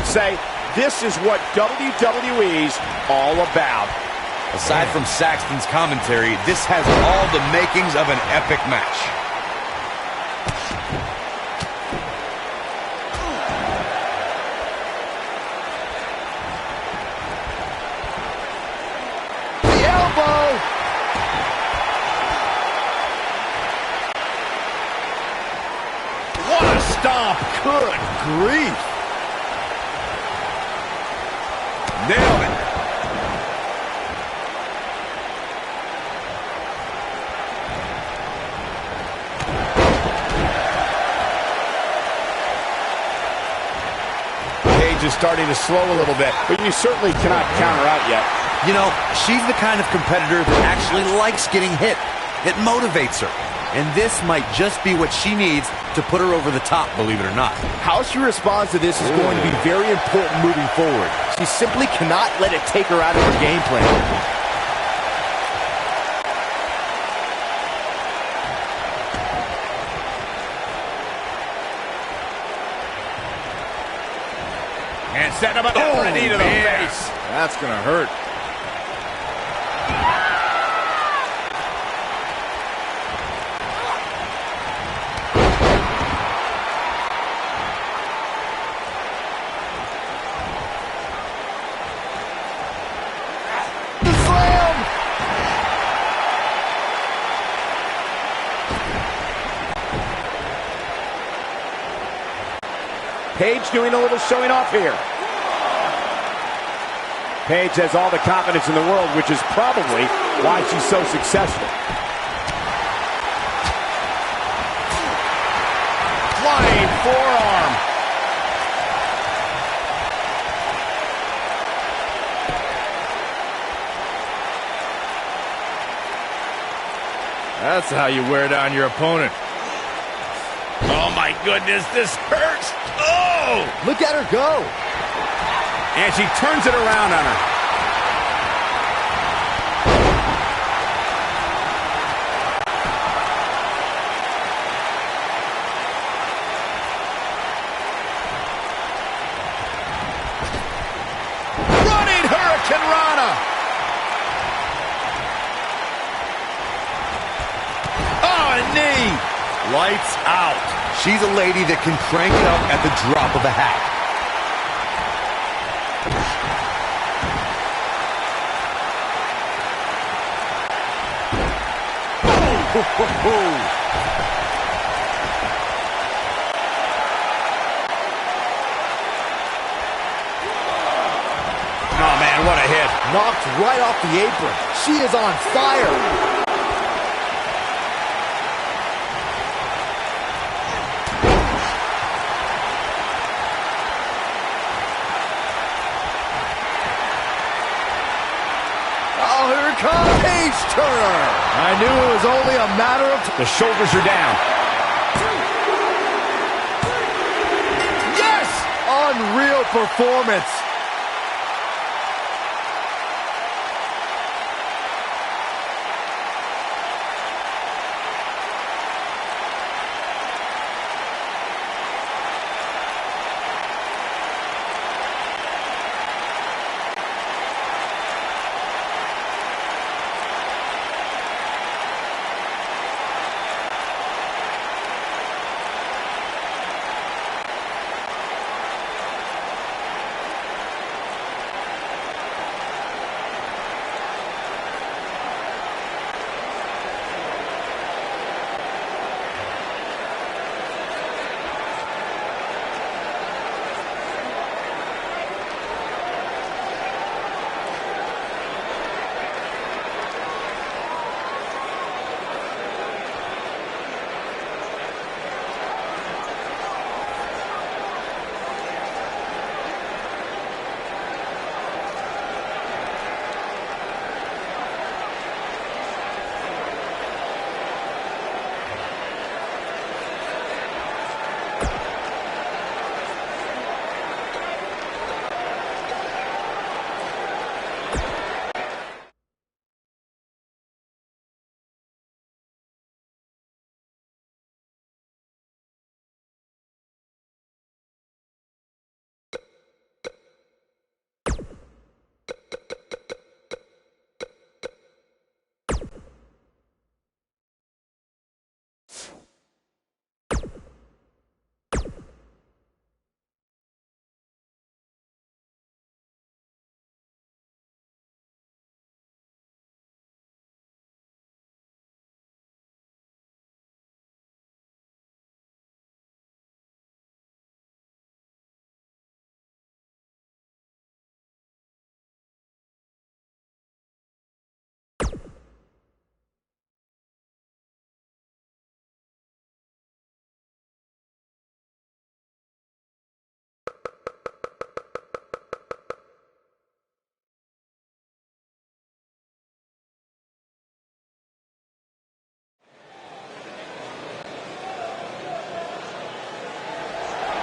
say this is what WWE's all about. Aside from Saxton's commentary, this has all the makings of an epic match. The elbow! What a stomp! Good grief! Nailed it. Paige is starting to slow a little bit, but you certainly cannot count her out yet. You know, she's the kind of competitor that actually likes getting hit. It motivates her. And this might just be what she needs to put her over the top, believe it or not. How she responds to this is going to be very important moving forward. She simply cannot let it take her out of her game plan. And setting up a knee to the face. That's going to hurt. Paige doing a little showing off here. Paige has all the confidence in the world, which is probably why she's so successful. Flying forearm. That's how you wear down your opponent. Oh my goodness, this hurts. Oh! Look at her go. And she turns it around on her. Running Hurricane Rana. Oh, a knee. Lights out. She's a lady that can crank it up at the drop of a hat. Oh, man, what a hit. Knocked right off the apron. She is on fire. Page Turner. I knew it was only a matter of time. The shoulders are down. Yes! Unreal performance.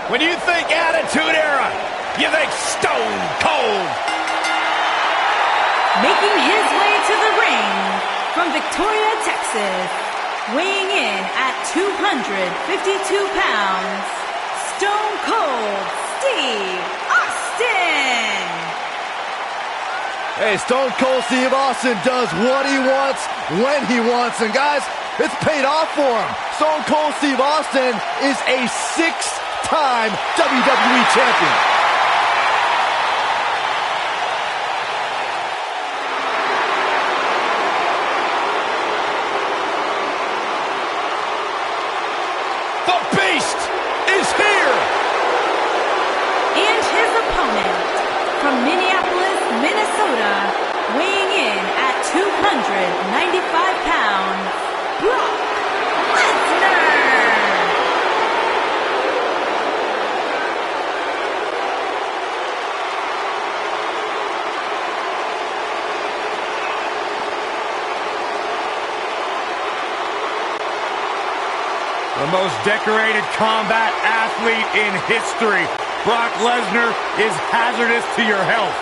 When you think Attitude Era, you think Stone Cold. Making his way to the ring from Victoria, Texas, weighing in at 252 pounds, Stone Cold Steve Austin. Hey, Stone Cold Steve Austin does what he wants, when he wants, and guys, it's paid off for him. Stone Cold Steve Austin is a 6-time WWE champion. The Beast is here! And his opponent from Minneapolis, Minnesota, weighing in at 295 pounds, Brock Lesnar. The most decorated combat athlete in history. Brock Lesnar is hazardous to your health.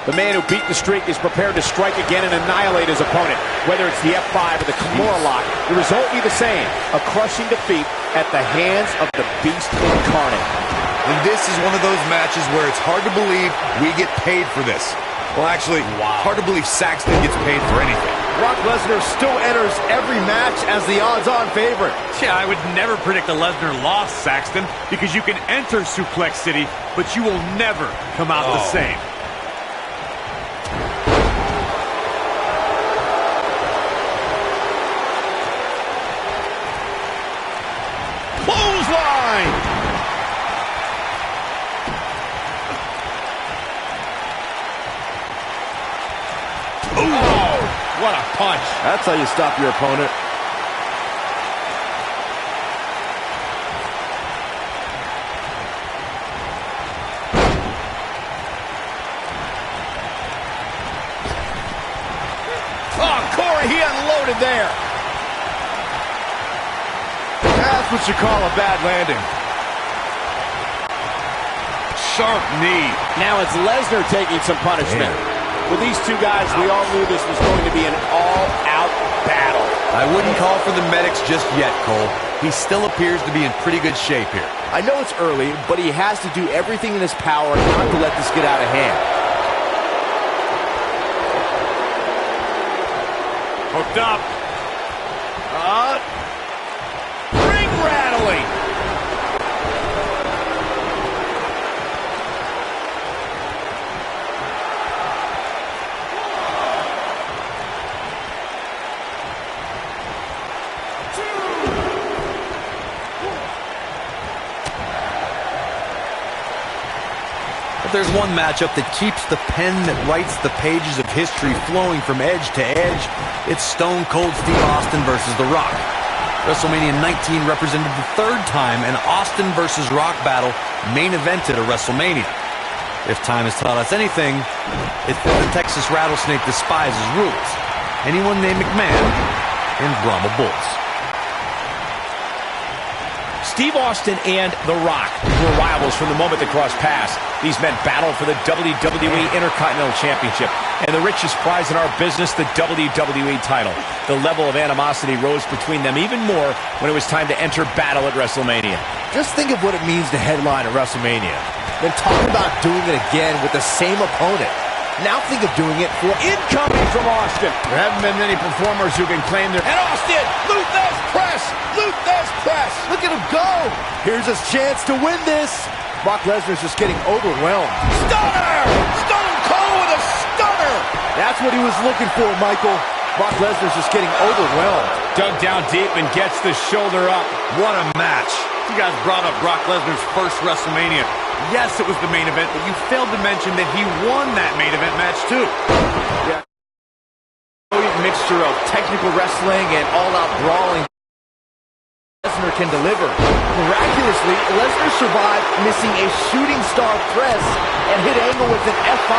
The man who beat the streak is prepared to strike again and annihilate his opponent. Whether it's the F5 or the Kimura lock, the result will be the same. A crushing defeat at the hands of the Beast incarnate. And this is one of those matches where it's hard to believe we get paid for this. Well, actually, hard to believe Saxton gets paid for anything. Brock Lesnar still enters every match as the odds-on favorite. Yeah, I would never predict a Lesnar loss, Saxton, because you can enter Suplex City, but you will never come out the same. Clothesline! Oh, what a punch. That's how you stop your opponent. Oh, Corey, he unloaded there. That's what you call a bad landing. Sharp knee. Now it's Lesnar taking some punishment. With these two guys, we all knew this was going to be an all-out battle. I wouldn't call for the medics just yet, Cole. He still appears to be in pretty good shape here. I know it's early, but he has to do everything in his power not to let this get out of hand. Hooked up. Ring rattling. If there's one matchup that keeps the pen that writes the pages of history flowing from edge to edge, it's Stone Cold Steve Austin versus The Rock. WrestleMania 19 represented the third time an Austin versus Rock battle main evented a WrestleMania. If time has taught us anything, it's that the Texas Rattlesnake despises rules. Anyone named McMahon and Brahma Bulls. Steve Austin and The Rock were rivals from the moment they crossed paths. These men battled for the WWE Intercontinental Championship and the richest prize in our business, the WWE title. The level of animosity rose between them even more when it was time to enter battle at WrestleMania. Just think of what it means to headline at WrestleMania. Then talk about doing it again with the same opponent. Now think of doing it for Incoming from Austin. There haven't been many performers who can claim their... And Austin, Luthez press, Luthez press. Look at him go. Here's his chance to win this. Brock Lesnar's just getting overwhelmed. Stunner! Stone Cold with a stunner! That's what he was looking for, Michael. Brock Lesnar's just getting overwhelmed. Dug down deep and gets the shoulder up. What a match. You guys brought up Brock Lesnar's first WrestleMania. Yes, it was the main event, but you failed to mention that he won that main event match, too. Yeah. A mixture of technical wrestling and all-out brawling. Lesnar can deliver. Miraculously, Lesnar survived missing a shooting star press and hit Angle with an F5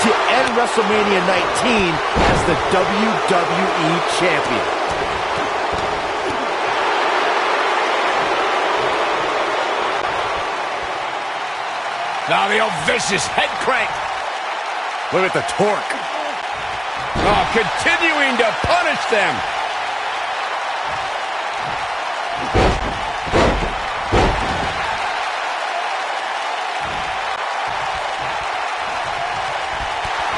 to end WrestleMania 19 as the WWE Champion. Now the old vicious head crank. Look at the torque. Oh, continuing to punish them.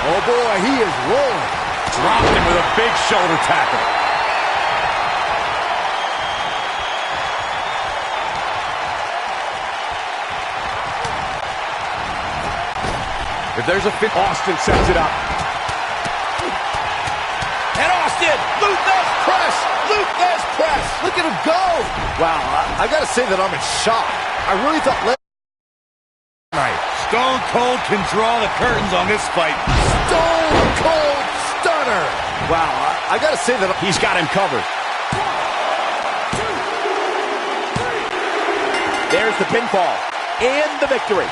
Oh boy, he is rolling. Dropped him with a big shoulder tackle. If there's a fit, Austin sets it up. And Austin, Luthez press, Luthez press. Look at him go. Wow, I gotta say that I'm in shock. I really thought Stone Cold can draw the curtains on this fight. Stone Cold Stunner. Wow, I gotta say that He's got him covered. There's the pinfall and the victory.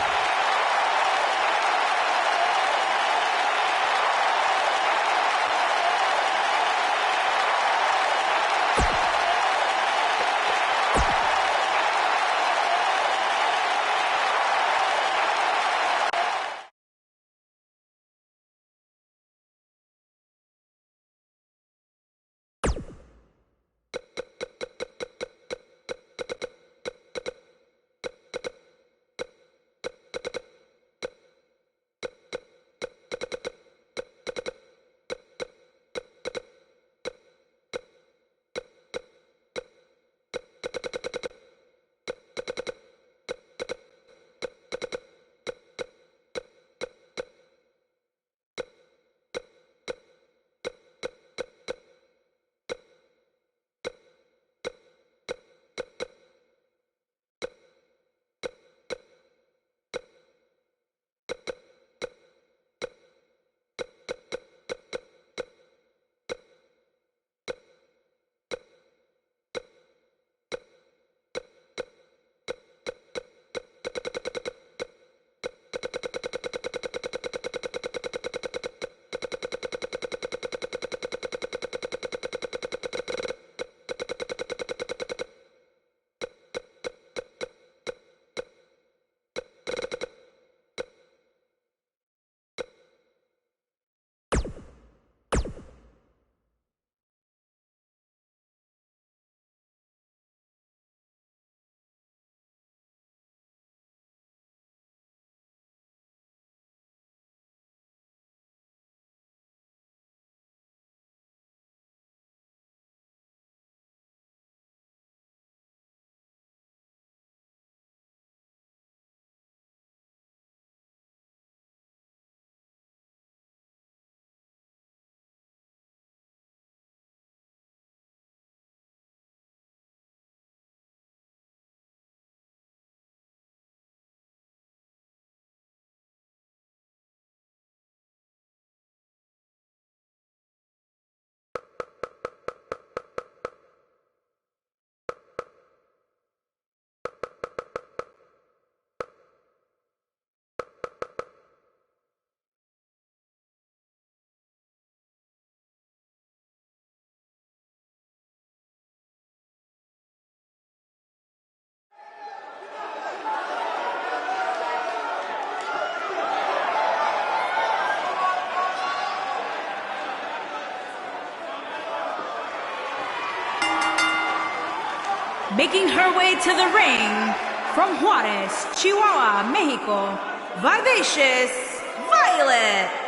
Making her way to the ring from Juarez, Chihuahua, Mexico, Vivacious Violet.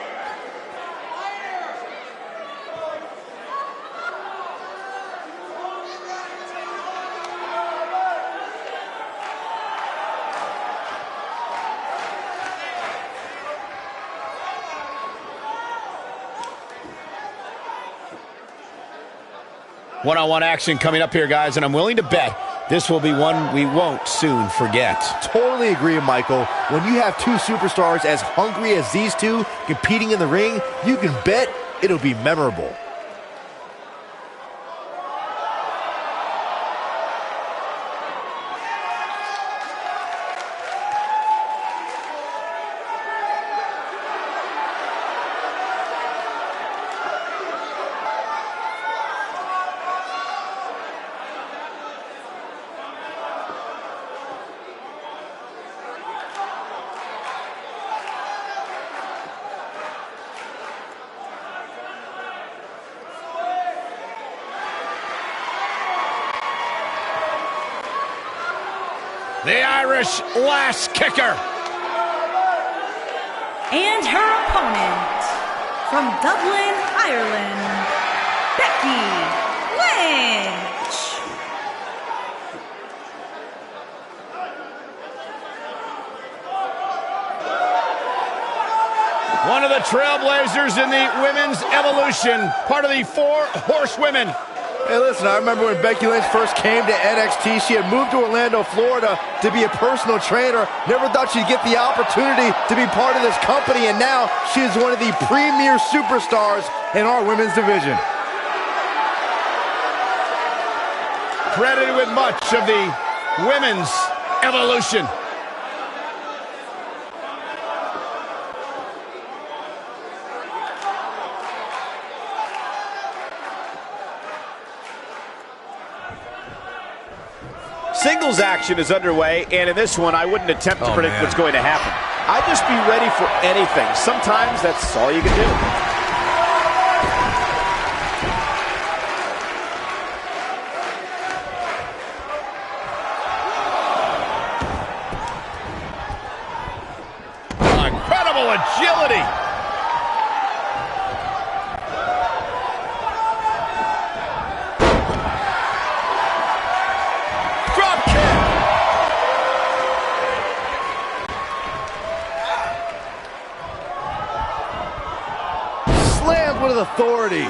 One-on-one action coming up here, guys, and I'm willing to bet this will be one we won't soon forget. Totally agree, Michael. When you have two superstars as hungry as these two competing in the ring, you can bet it'll be memorable. Irish lash kicker. And her opponent, from Dublin, Ireland, Becky Lynch. One of the trailblazers in the women's evolution, part of the 4 horsewomen. Hey, listen, I remember when Becky Lynch first came to NXT, she had moved to Orlando, Florida to be a personal trainer. Never thought she'd get the opportunity to be part of this company, and now she is one of the premier superstars in our women's division. Credited with much of the women's evolution. Singles action is underway, and in this one, I wouldn't attempt to predict what's going to happen. I'd just be ready for anything. Sometimes that's all you can do. Incredible agility. With authority.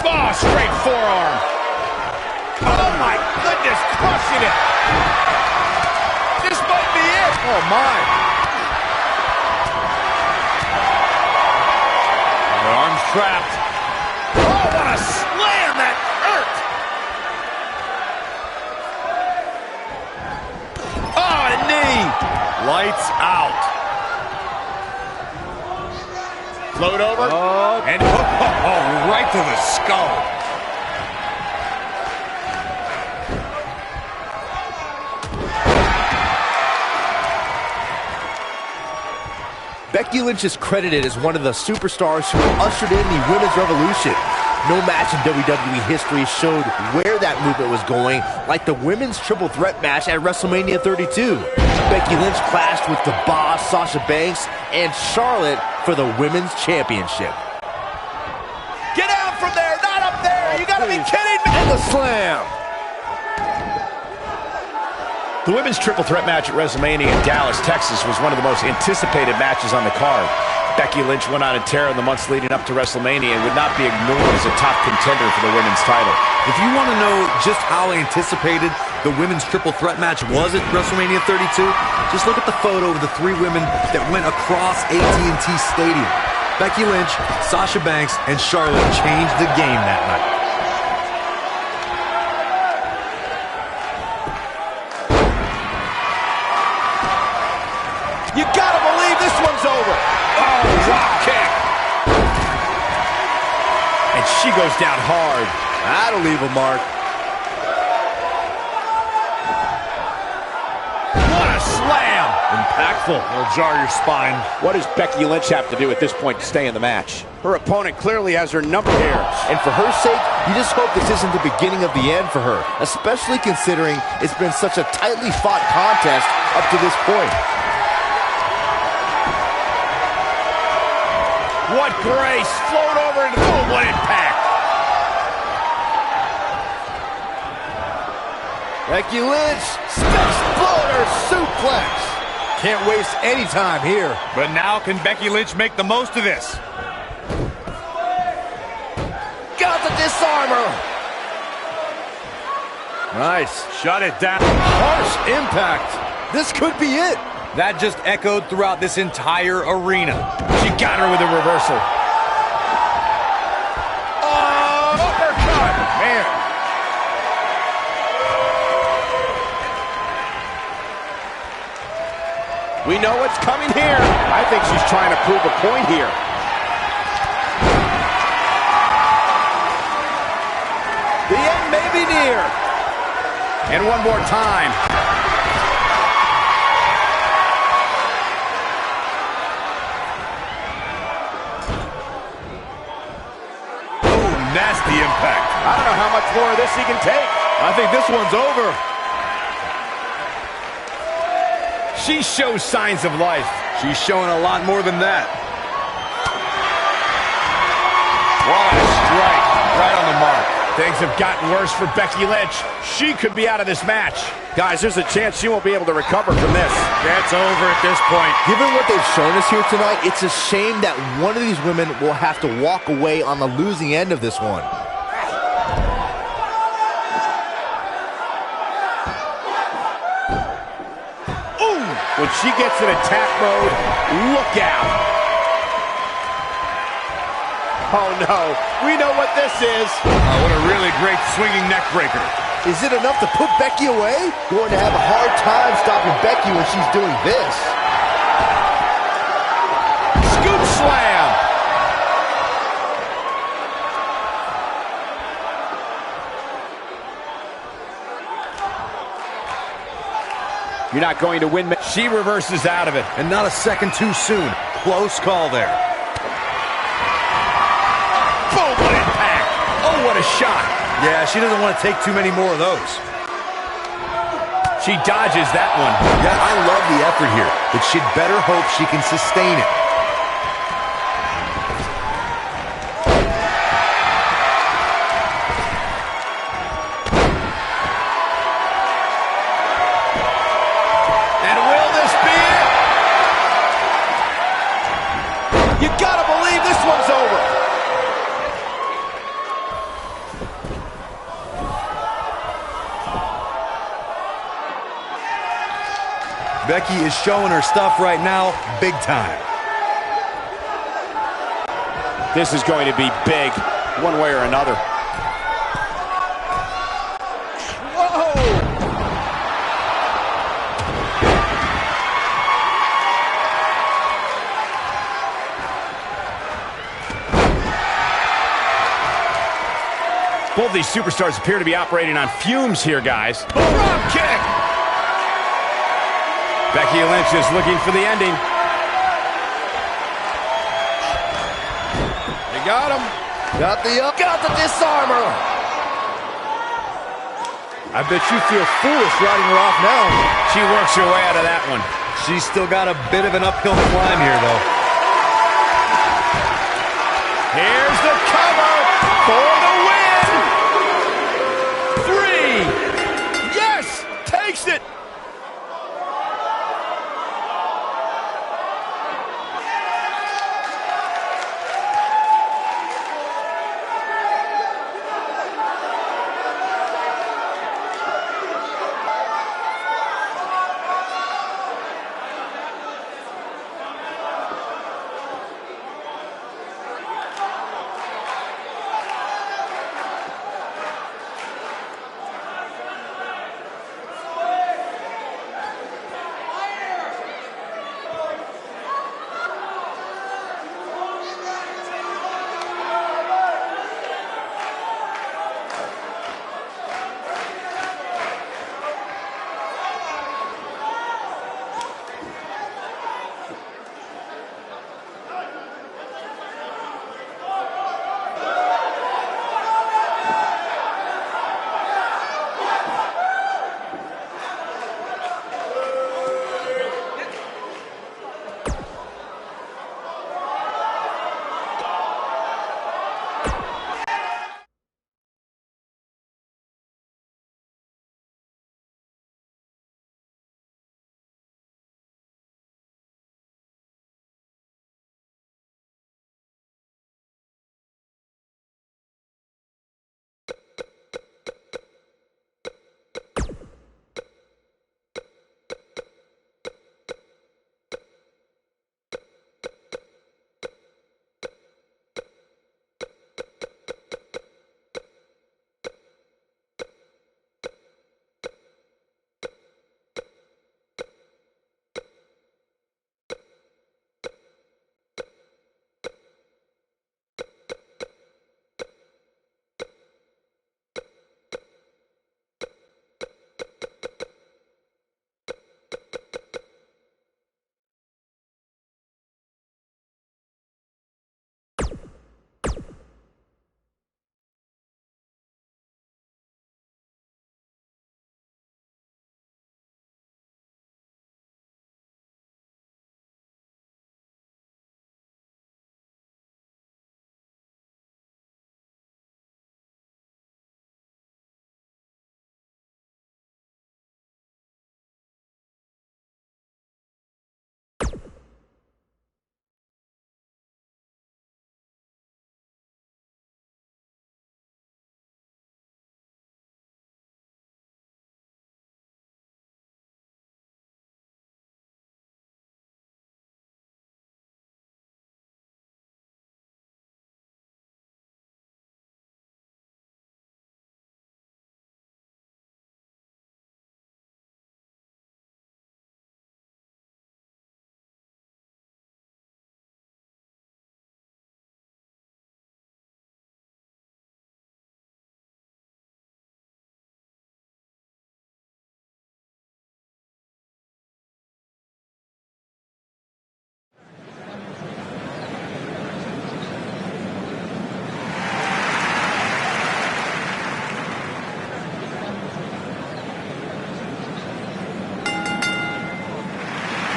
Oh, straight forearm. Oh my goodness, crushing it. This might be it. Oh my. Her arm's trapped. Oh, what a slam that hurt. Oh, a knee. Lights out. Float over. And right to the skull. Becky Lynch is credited as one of the superstars who ushered in the women's revolution. No match in WWE history showed where that movement was going, like the women's triple threat match at WrestleMania 32. Becky Lynch clashed with the Boss, Sasha Banks, and Charlotte for the women's championship. Get out from there, not up there. You gotta be kidding me. And the slam. The women's triple threat match at WrestleMania in Dallas, Texas was one of the most anticipated matches on the card. Becky Lynch went on a tear in the months leading up to WrestleMania and would not be ignored as a top contender for the women's title. If you want to know just how anticipated the women's triple threat match was at WrestleMania 32, just look at the photo of the 3 women that went across AT&T Stadium. Becky Lynch, Sasha Banks, and Charlotte changed the game that night. You gotta believe this one's over. Oh, drop kick. And she goes down hard. That'll leave a mark. What a slam. Impactful. It'll jar your spine. What does Becky Lynch have to do at this point to stay in the match? Her opponent clearly has her number here. And for her sake, you just hope this isn't the beginning of the end for her, especially considering it's been such a tightly fought contest up to this point. What grace. Float over into what impact. Becky Lynch, exploder suplex. Can't waste any time here. But now can Becky Lynch make the most of this? Got the disarmer. Nice. Shut it down. Harsh impact. This could be it. That just echoed throughout this entire arena. She got her with a reversal. Oh, uppercut. Man. We know what's coming here. I think she's trying to prove a point here. The end may be near. And one more time. Nasty impact. I don't know how much more of this he can take. I think this one's over. She shows signs of life. She's showing a lot more than that. What a strike. Right on the mark. Things have gotten worse for Becky Lynch. She could be out of this match. Guys, there's a chance she won't be able to recover from this. That's over at this point. Given what they've shown us here tonight, it's a shame that one of these women will have to walk away on the losing end of this one. Ooh! When she gets in attack mode, look out. Oh no, we know what this is. What a really great swinging neck breaker. Is it enough to put Becky away? Going to have a hard time stopping Becky when she's doing this. Scoop slam. You're not going to win. She reverses out of it. And not a second too soon. Close call there. Boom, what impact. Oh, what a shot. Yeah, she doesn't want to take too many more of those. She dodges that one. Yeah, I love the effort here, but she'd better hope she can sustain it. And will this be it? You gotta believe this one's over. Becky is showing her stuff right now, big time. This is going to be big, one way or another. Whoa! Both these superstars appear to be operating on fumes here, guys. Drop kick! Becky Lynch is looking for the ending. They got him. Got the disarmer. I bet you feel foolish riding her off now. She works her way out of that one. She's still got a bit of an uphill climb here, though. Here's the cover for the win! 3! Yes! Takes it!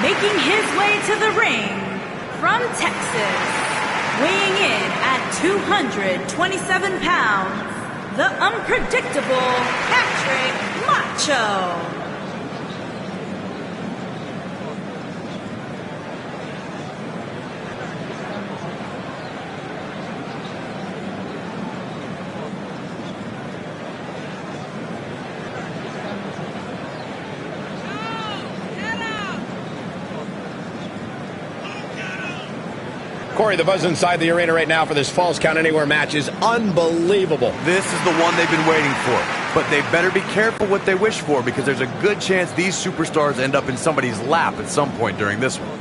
Making his way to the ring from Texas, weighing in at 227 pounds, the unpredictable Patrick Macho. Corey, the buzz inside the arena right now for this Falls Count Anywhere match is unbelievable. This is the one they've been waiting for. But they better be careful what they wish for, because there's a good chance these superstars end up in somebody's lap at some point during this one.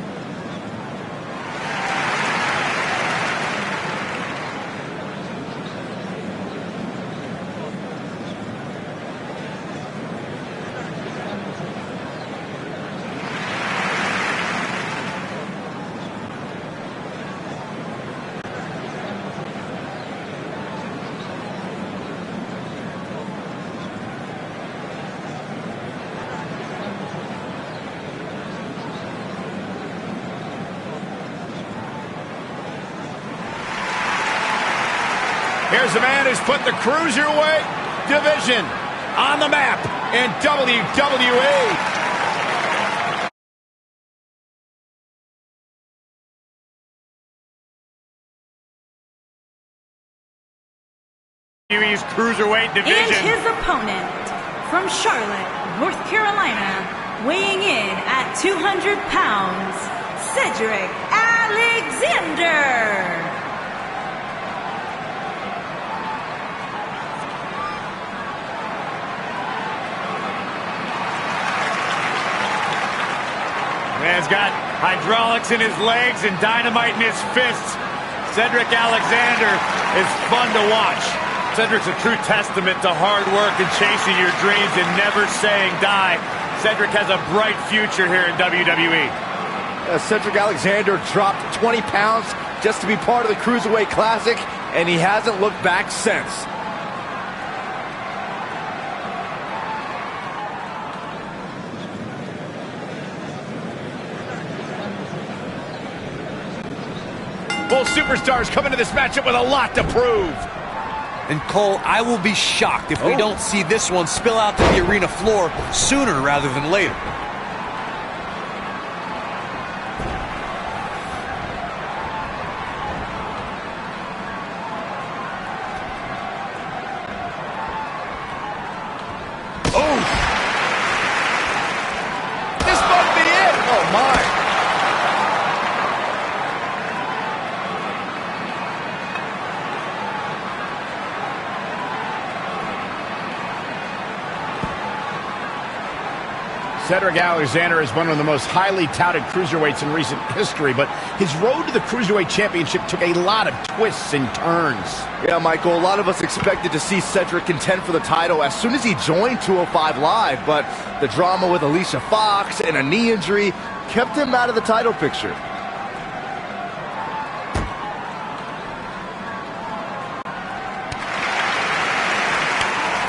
Here's the man who's put the Cruiserweight division on the map in WWE. WWE's Cruiserweight division. And his opponent from Charlotte, North Carolina, weighing in at 200 pounds, Cedric Alexander. Man's got hydraulics in his legs and dynamite in his fists. Cedric Alexander is fun to watch. Cedric's a true testament to hard work and chasing your dreams and never saying die. Cedric has a bright future here in WWE. Cedric Alexander dropped 20 pounds just to be part of the Cruiserweight Classic, and he hasn't looked back since. Both superstars come into this matchup with a lot to prove. And Cole, I will be shocked if we don't see this one spill out to the arena floor sooner rather than later. Oh! This might be it! Oh, my! Cedric Alexander is one of the most highly touted cruiserweights in recent history, but his road to the Cruiserweight Championship took a lot of twists and turns. Yeah, Michael, a lot of us expected to see Cedric contend for the title as soon as he joined 205 Live, but the drama with Alicia Fox and a knee injury kept him out of the title picture.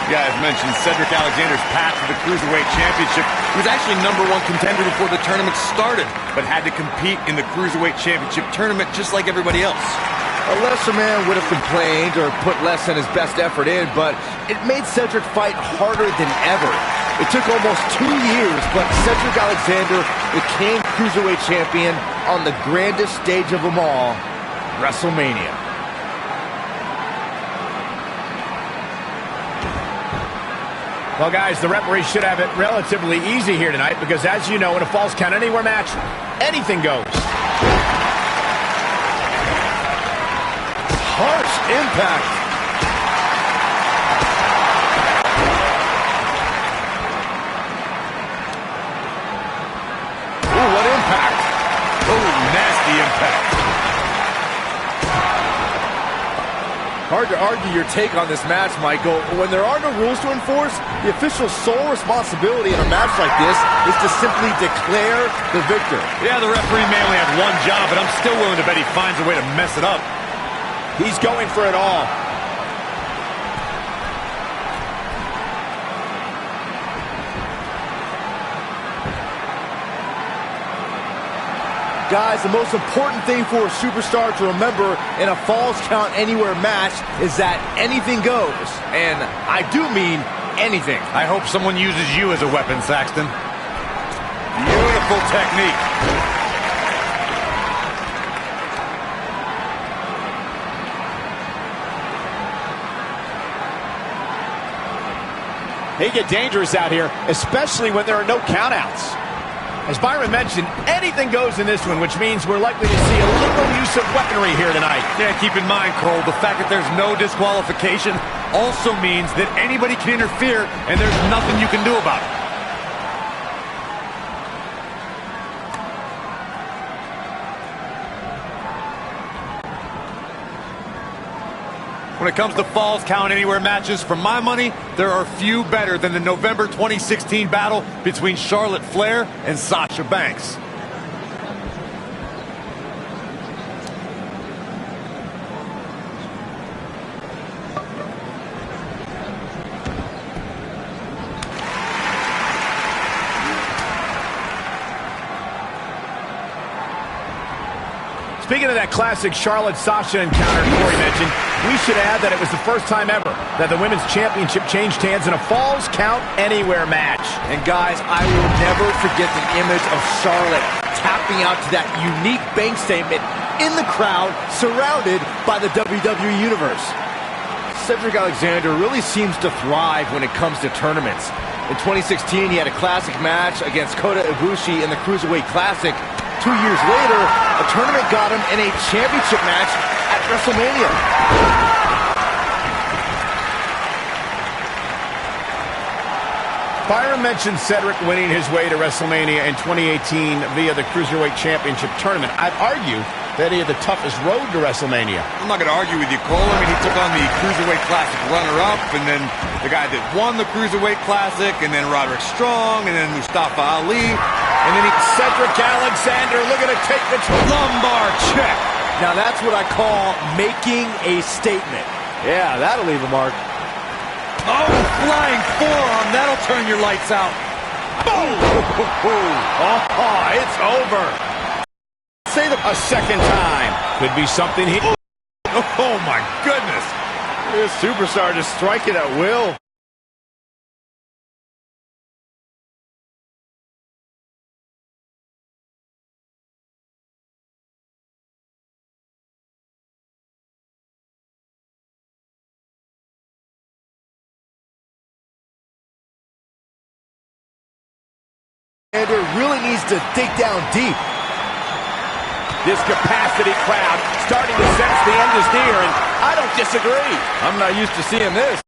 You guys mentioned Cedric Alexander's path to the Cruiserweight Championship. He was actually #1 contender before the tournament started, but had to compete in the Cruiserweight Championship tournament just like everybody else. A lesser man would have complained or put less than his best effort in, but it made Cedric fight harder than ever. It took almost 2 years, but Cedric Alexander became Cruiserweight Champion on the grandest stage of them all, WrestleMania. Well, guys, the referee should have it relatively easy here tonight because, as you know, in a Falls Count Anywhere match, anything goes. Harsh impact. Ooh, what impact. Oh, nasty impact. Hard to argue your take on this match, Michael. When there are no rules to enforce, the official's sole responsibility in a match like this is to simply declare the victor. Yeah, the referee may only have one job, but I'm still willing to bet he finds a way to mess it up. He's going for it all. Guys, the most important thing for a superstar to remember in a Falls Count Anywhere match is that anything goes. And I do mean anything. I hope someone uses you as a weapon, Saxton. Beautiful technique. They get dangerous out here, especially when there are no countouts. As Byron mentioned, anything goes in this one, which means we're likely to see a little use of weaponry here tonight. Yeah, keep in mind, Cole, the fact that there's no disqualification also means that anybody can interfere and there's nothing you can do about it. When it comes to Falls Count Anywhere matches, for my money, there are few better than the November 2016 battle between Charlotte Flair and Sasha Banks. Speaking of that classic Charlotte-Sasha encounter Corey mentioned, we should add that it was the first time ever that the Women's Championship changed hands in a Falls Count Anywhere match. And guys, I will never forget the image of Charlotte tapping out to that unique bank statement in the crowd, surrounded by the WWE Universe. Cedric Alexander really seems to thrive when it comes to tournaments. In 2016, he had a classic match against Kota Ibushi in the Cruiserweight Classic. 2 years later, a tournament got him in a championship match at WrestleMania. Byron mentioned Cedric winning his way to WrestleMania in 2018 via the Cruiserweight Championship tournament. I'd argue that he had the toughest road to WrestleMania. I'm not going to argue with you, Cole. I mean, he took on the Cruiserweight Classic runner-up, and then the guy that won the Cruiserweight Classic, and then Roderick Strong, and then Mustafa Ali, and then Cedric Alexander looking to take the lumbar check. Now that's what I call making a statement. Yeah, that'll leave a mark. Oh, flying forearm. That'll turn your lights out. Boom! Oh, it's over. Say a second time. Could be something here. Oh, my goodness. This superstar just striking at will. Alexander really needs to dig down deep. This capacity crowd starting to sense the end is near, and I don't disagree. I'm not used to seeing this.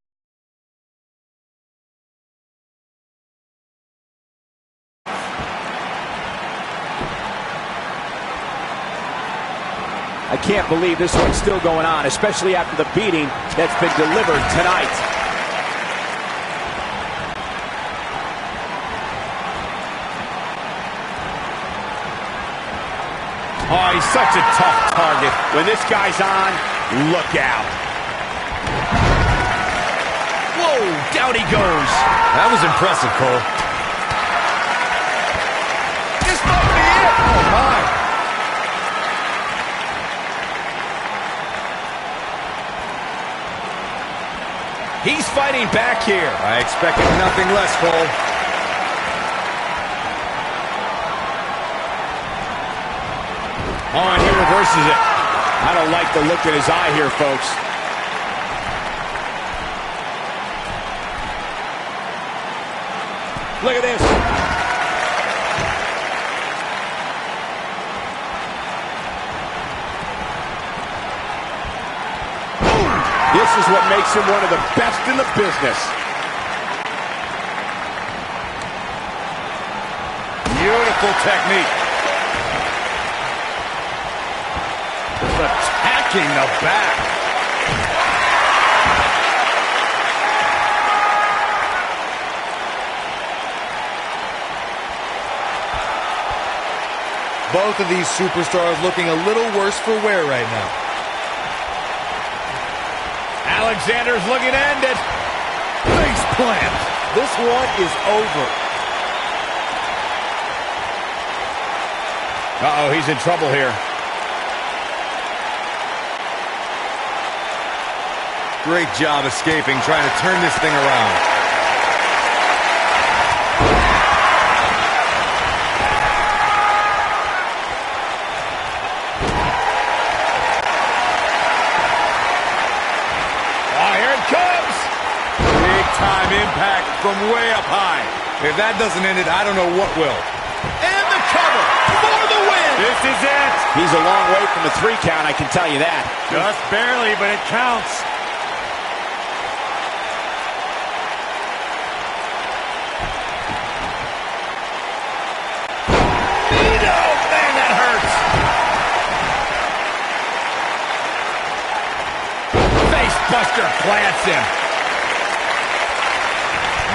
I can't believe this one's still going on, especially after the beating that's been delivered tonight. Oh, he's such a tough target. When this guy's on, look out. Whoa, down he goes. That was impressive, Cole. This might be it. Oh, my. He's fighting back here. I expected nothing less, Cole. Oh, and he reverses it. I don't like the look in his eye here, folks. Look at this. Boom. This is what makes him one of the best in the business. Beautiful technique. Attacking the back. Both of these superstars looking a little worse for wear right now. Alexander's looking to end it. Face plant. This one is over. Uh-oh, he's in trouble here. Great job escaping, trying to turn this thing around. Oh, here it comes. Big time impact from way up high. If that doesn't end it, I don't know what will. And the cover for the win. This is it. He's a long way from the 3 count, I can tell you that. Just barely, but it counts. Man, that hurts. Face buster plants him.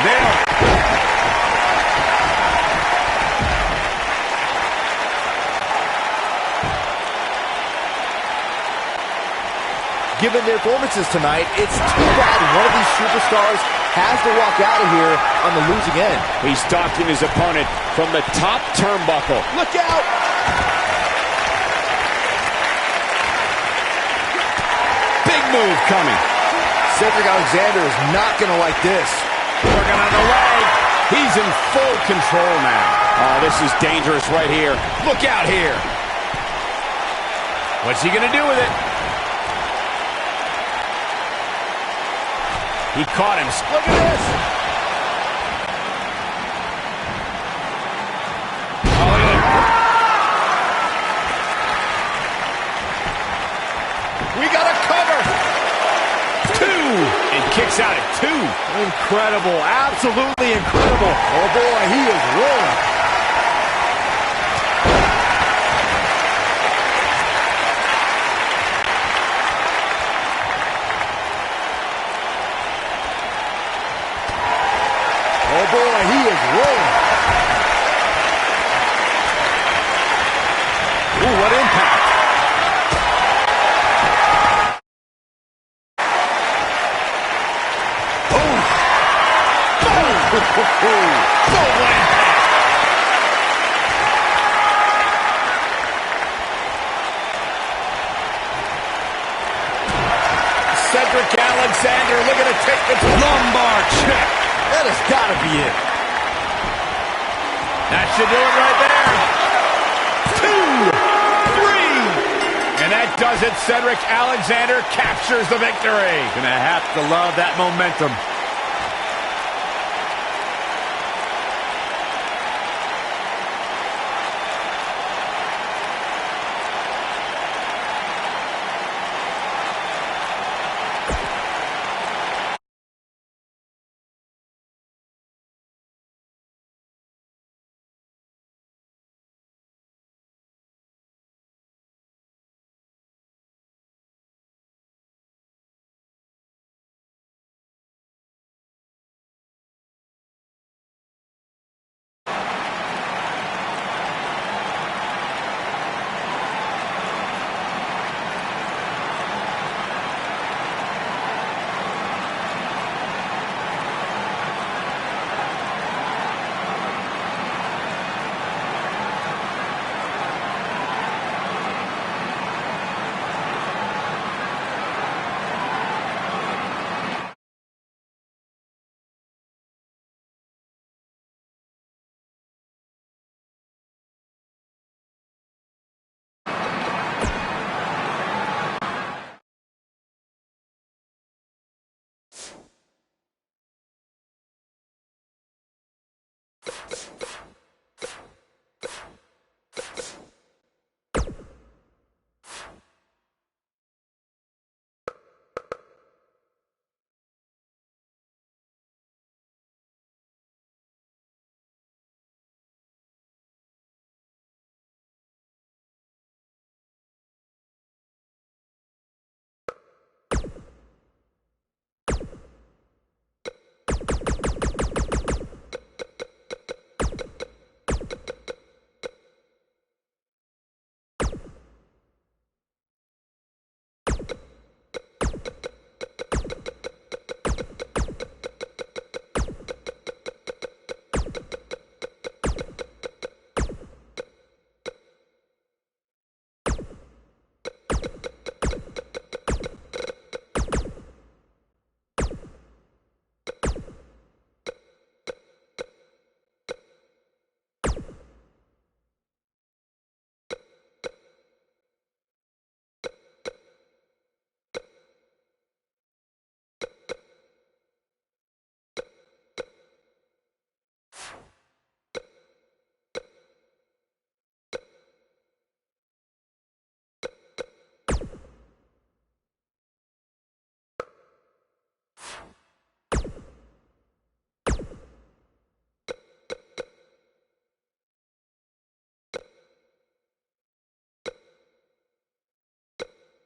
Nailed. Given their performances tonight, it's too bad one of these superstars has to walk out of here on the losing end. He's stalking his opponent from the top turnbuckle. Look out! Big move coming. Cedric Alexander is not going to like this. Working on the leg. He's in full control now. Oh, this is dangerous right here. Look out here. What's he going to do with it? He caught him. Look at this. Oh, look at that. We got a cover. 2. And kicks out at 2. Incredible. Absolutely incredible. Oh, boy, he is rolling. Oh, boy, he is rolling. Ooh, what impact. Boom. Boom. Boom, what impact. Cedric Alexander looking to take the lumbar check. That has got to be it. That should do it right there. 2, 3. And that does it. Cedric Alexander captures the victory. Gonna have to love that momentum.